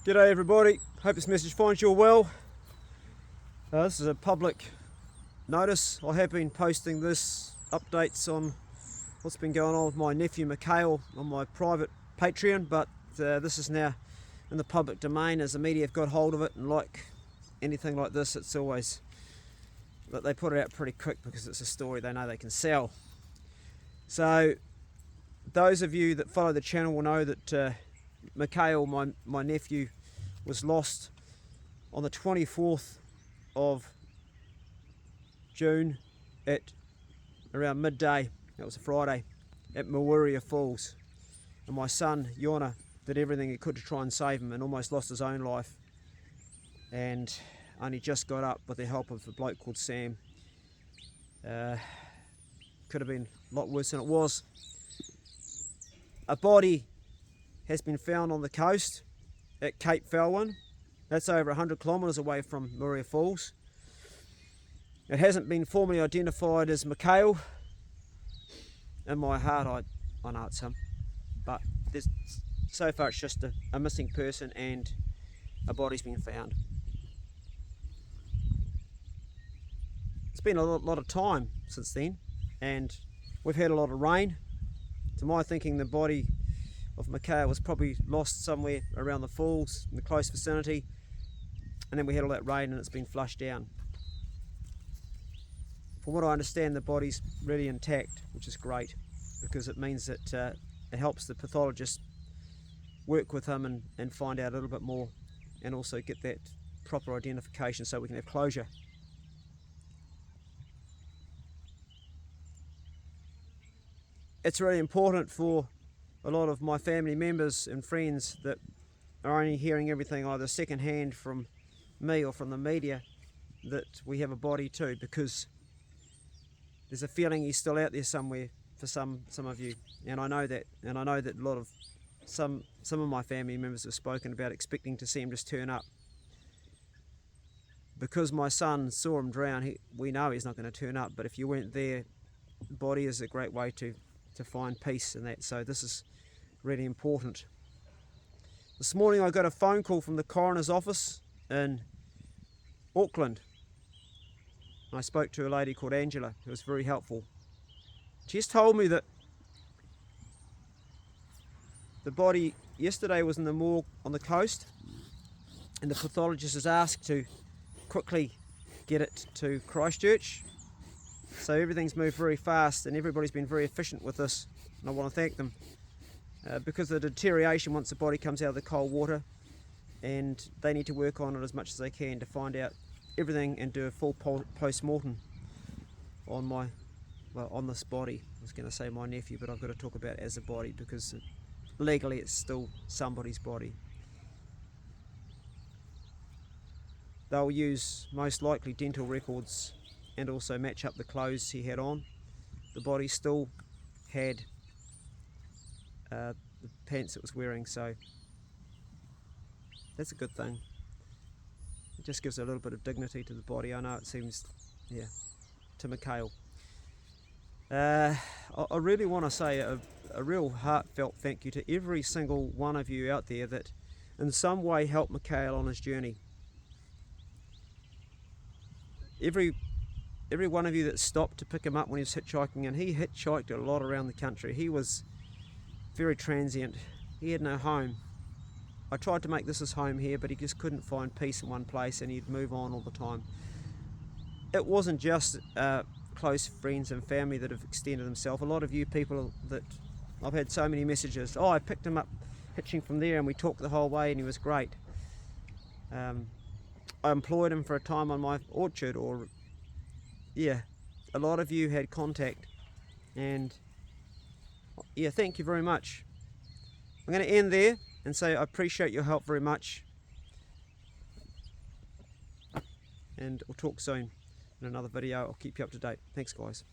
G'day everybody, hope this message finds you well. This is a public notice. I have been posting this updates on what's been going on with my nephew Mikhail on my private Patreon, but this is now in the public domain as the media have got hold of it, and like anything like this, it's always that they put it out pretty quick because it's a story they know they can sell. So those of you that follow the channel will know that Mikhail, my nephew, was lost on the 24th of June at around midday. It was a Friday at Falls, and my son Yona did everything he could to try and save him and almost lost his own life, and only just got up with the help of a bloke called Sam. Could have been a lot worse than it was. A body has been found on the coast at Cape Fowl. That's over 100 kilometres away from Falls. It hasn't been formally identified as Mikhail. In my heart, I know it's him, but so far it's just a missing person and a body's been found. It's been a lot of time since then, and we've had a lot of rain. To my thinking, the body of Mikhail was probably lost somewhere around the falls in the close vicinity, and then we had all that rain and it's been flushed down. From what I understand, the body's really intact, which is great, because it means that it helps the pathologist work with him and find out a little bit more, and also get that proper identification so we can have closure. It's really important for a lot of my family members and friends that are only hearing everything either second hand from me or from the media that we have a body too, because there's a feeling he's still out there somewhere for some of you, and I know that, a lot of some of my family members have spoken about expecting to see him just turn up. Because my son saw him drown, we know he's not going to turn up, but if you weren't there, the body is a great way to find peace in that. So this is really important. This morning I got a phone call from the coroner's office in Auckland. I spoke to a lady called Angela, who was very helpful. She just told me that the body yesterday was in the morgue on the coast, and the pathologist is asked to quickly get it to Christchurch. So everything's moved very fast, and everybody's been very efficient with this, and I want to thank them. Because of the deterioration once the body comes out of the cold water, and they need to work on it as much as they can to find out everything and do a full post-mortem on this body. I was going to say my nephew, but I've got to talk about it as a body because legally it's still somebody's body. They'll use most likely dental records and also match up the clothes he had on. The body still had the pants it was wearing, so that's a good thing. It just gives a little bit of dignity to the body. I know it seems, to Mikhail. I really want to say a real heartfelt thank you to every single one of you out there that in some way helped Mikhail on his journey. Every one of you that stopped to pick him up when he was hitchhiking, and he hitchhiked a lot around the country. He was very transient. He had no home. I tried to make this his home here, but he just couldn't find peace in one place, and he'd move on all the time. It wasn't just close friends and family that have extended themselves. A lot of you people that I've had so many messages. Oh, I picked him up hitching from there and we talked the whole way and he was great. I employed him for a time on my orchard, or a lot of you had contact, and thank you very much. I'm going to end there and say I appreciate your help very much, and we'll talk soon in another video. I'll keep you up to date. Thanks guys.